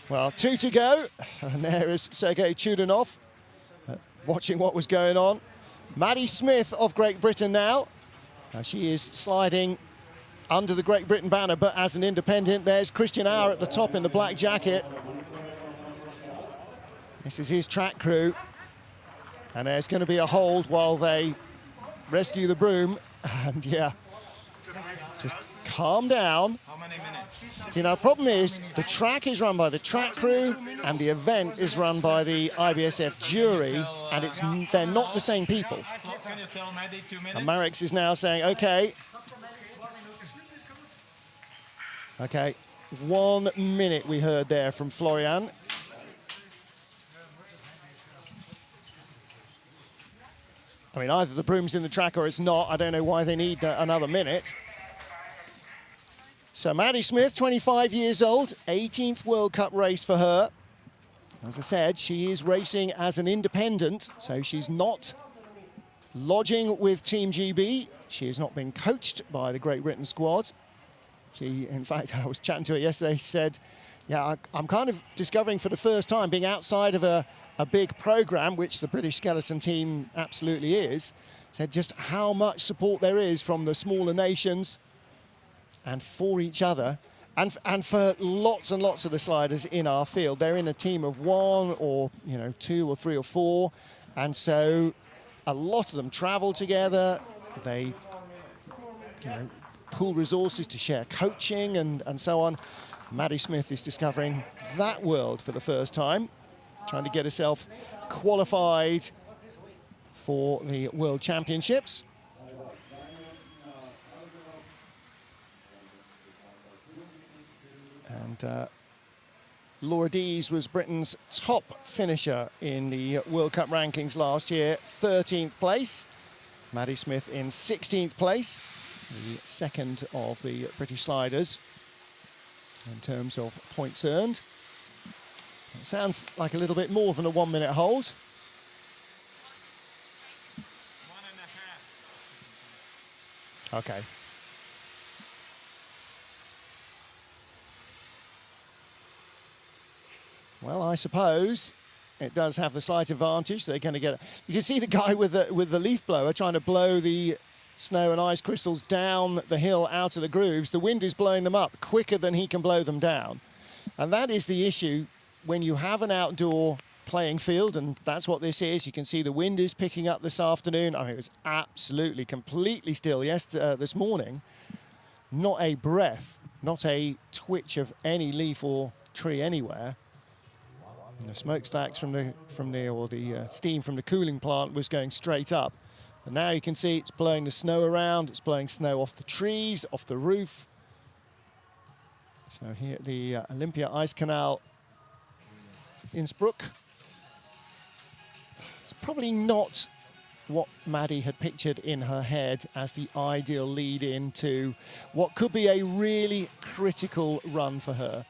Speaker 1: Well, 2 to go, and there is Sergei Chudanov watching what was going on. Maddie Smith of Great Britain now. She is sliding under the Great Britain banner, but as an independent. There's Christian Auer at the top in the black jacket. This is his track crew. And there's going to be a hold while they rescue the broom. And yeah, just calm down.
Speaker 3: How many minutes?
Speaker 1: See, now the problem is the track is run by the track crew and the event is run by the IBSF jury, and they're not the same people.
Speaker 3: Can you tell Maddie 2 minutes?
Speaker 1: And Mareks is now saying, okay, 1 minute we heard there from Florian. I mean, either the broom's in the track or it's not. I don't know why they need another minute. So Maddie Smith, 25 years old, 18th World Cup race for her. As I said, she is racing as an independent, so she's not lodging with Team GB. She has not been coached by the Great Britain squad. She, in fact, I was chatting to her yesterday, she said, yeah, I'm kind of discovering for the first time, being outside of a big program, which the British skeleton team absolutely is, said just how much support there is from the smaller nations and for each other, and for lots and lots of the sliders in our field. They're in a team of 1 or 2 or 3 or 4, and so a lot of them travel together. They pool resources to share coaching and so on. Maddie Smith is discovering that world for the first time, trying to get herself qualified for the World Championships. And Laura Dees was Britain's top finisher in the World Cup rankings last year, 13th place. Maddie Smith in 16th place, the second of the British sliders in terms of points earned. It sounds like a little bit more than a 1 minute hold.
Speaker 3: 1.5.
Speaker 1: Okay. Well, I suppose it does have the slight advantage. They're going to get it. You can see the guy with the leaf blower trying to blow the snow and ice crystals down the hill out of the grooves. The wind is blowing them up quicker than he can blow them down. And that is the issue when you have an outdoor playing field, and that's what this is. You can see the wind is picking up this afternoon. I mean, it was absolutely, completely still this morning. Not a breath, not a twitch of any leaf or tree anywhere. And the smokestacks from the steam from the cooling plant was going straight up. And now you can see it's blowing the snow around. It's blowing snow off the trees, off the roof. So here at the Olympia Ice Canal, Innsbruck. It's probably not what Maddie had pictured in her head as the ideal lead into what could be a really critical run for her.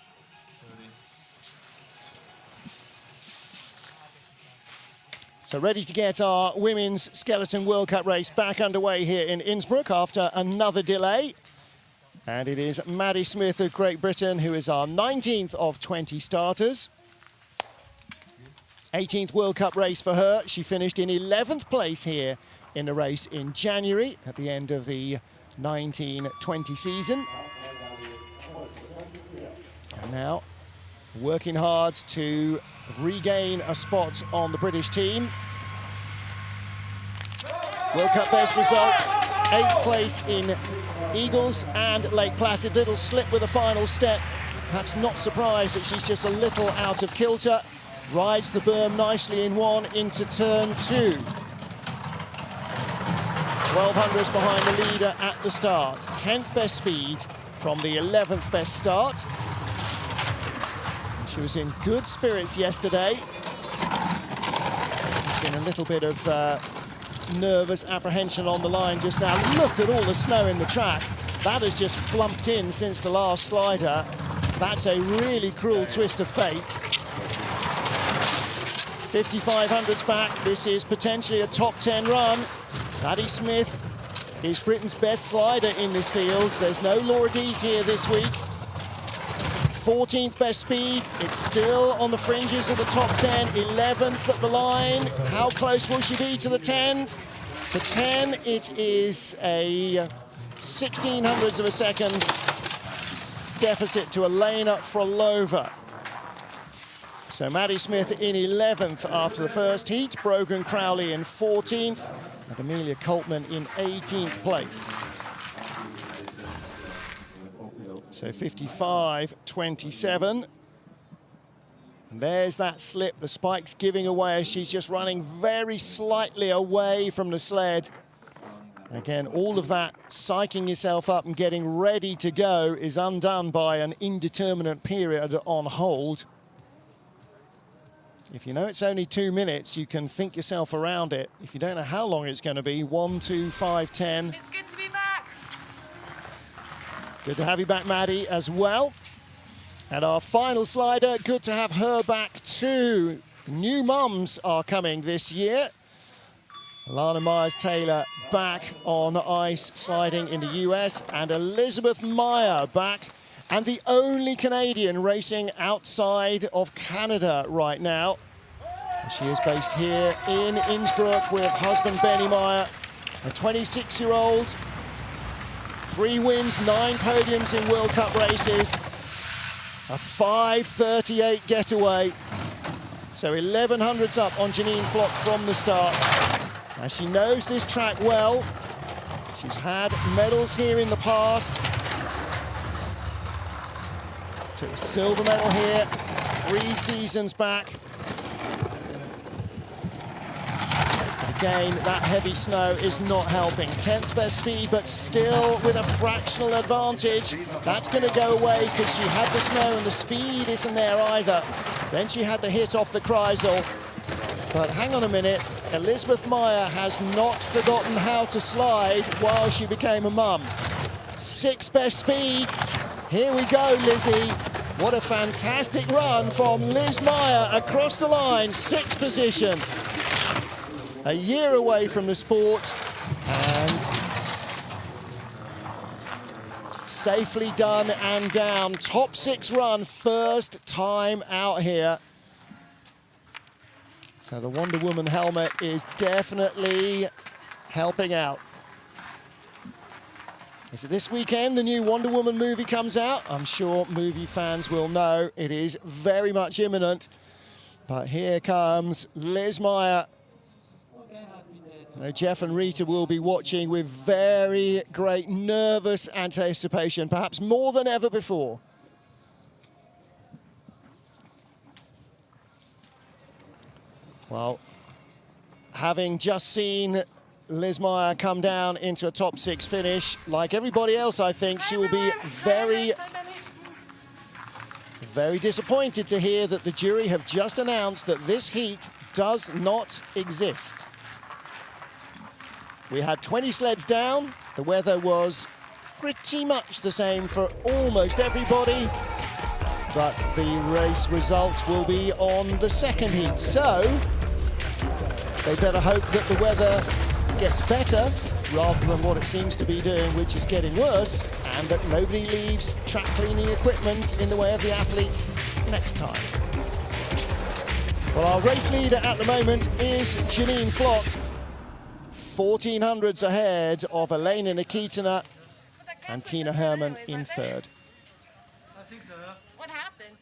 Speaker 1: So ready to get our Women's Skeleton World Cup race back underway here in Innsbruck after another delay. And it is Maddie Smith of Great Britain, who is our 19th of 20 starters. 18th World Cup race for her. She finished in 11th place here in the race in January at the end of the 1920 season. And now working hard to regain a spot on the British team. World Cup best result, 8th place in Eagles and Lake Placid. Little slip with the final step. Perhaps not surprised that she's just a little out of kilter. Rides the berm nicely in 1 into turn 2. 1200s behind the leader at the start. 10th best speed from the 11th best start. She was in good spirits yesterday. There's been a little bit of nervous apprehension on the line just now. Look at all the snow in the track. That has just flumped in since the last slider. That's a really cruel twist of fate. 5500's back. This is potentially a top 10 run. Maddie Smith is Britain's best slider in this field. There's no Laura Dees here this week. 14th best speed. It's still on the fringes of the top 10. 11th at the line. How close will she be to the 10th? For 10, it is a 1600ths of a second deficit to Elena Frolova. So Maddie Smith in 11th after the first heat. Brogan Crowley in 14th. And Amelia Coltman in 18th place. So 55.27. And there's that slip. The spike's giving away as she's just running very slightly away from the sled. Again, all of that psyching yourself up and getting ready to go is undone by an indeterminate period on hold. If you know it's only 2 minutes, you can think yourself around it. If you don't know how long it's going to be, 1, 2, 5, 10.
Speaker 4: It's good to be back.
Speaker 1: Good to have you back, Maddie, as well. And our final slider, good to have her back too. New mums are coming this year. Alana Myers-Taylor back on ice sliding in the US, and Elizabeth Meyer back, and the only Canadian racing outside of Canada right now. She is based here in Innsbruck with husband Benny Meyer, a 26-year-old, 3 wins, 9 podiums in World Cup races, a 5:38 getaway. So 1100s up on Janine Flock from the start. Now she knows this track well. She's had medals here in the past. Took a silver medal here 3 seasons back. Again, that heavy snow is not helping. 10th best speed, but still with a fractional advantage. That's going to go away because she had the snow and the speed isn't there either. Then she had the hit off the Kreisel. But hang on a minute, Elizabeth Meyer has not forgotten how to slide while she became a mum. 6th best speed. Here we go, Lizzie. What a fantastic run from Liz Meyer across the line, 6th position. A year away from the sport, and safely done and down. Top 6 run, first time out here. So the Wonder Woman helmet is definitely helping out. Is it this weekend the new Wonder Woman movie comes out? I'm sure movie fans will know it is very much imminent. But here comes Liz Meyer. Now, Jeff and Rita will be watching with very great nervous anticipation, perhaps more than ever before. Well, having just seen Liz Meyer come down into a top 6 finish, like everybody else, I think she will be very disappointed to hear that the jury have just announced that this heat does not exist. We had 20 sleds down. The weather was pretty much the same for almost everybody, but the race result will be on the second heat. So they better hope that the weather gets better rather than what it seems to be doing, which is getting worse, and that nobody leaves track cleaning equipment in the way of the athletes next time. Well, our race leader at the moment is Janine Flock. 1400s ahead of Elena Nikita and Tina Herman in 3rd.
Speaker 3: I think so.
Speaker 4: What happened?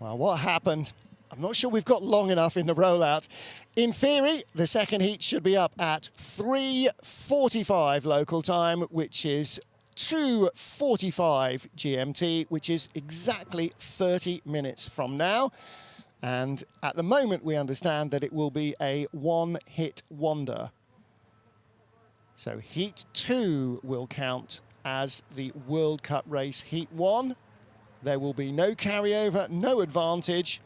Speaker 1: Well, what happened? I'm not sure we've got long enough in the rollout. In theory, the second heat should be up at 3:45 local time, which is 2:45 GMT, which is exactly 30 minutes from now. And at the moment, we understand that it will be a one-hit wonder. So Heat 2 will count as the World Cup race. Heat 1, there will be no carryover, no advantage.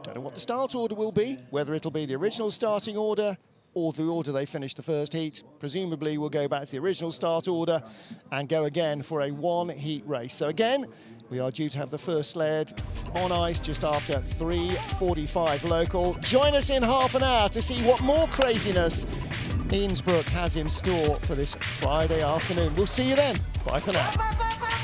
Speaker 1: Don't know what the start order will be, whether it'll be the original starting order or the order they finished the first heat. Presumably we'll go back to the original start order and go again for a one-heat race. So again, we are due to have the first sled on ice just after 3:45 local. Join us in half an hour to see what more craziness Innsbruck has in store for this Friday afternoon. We'll see you then. Bye for now.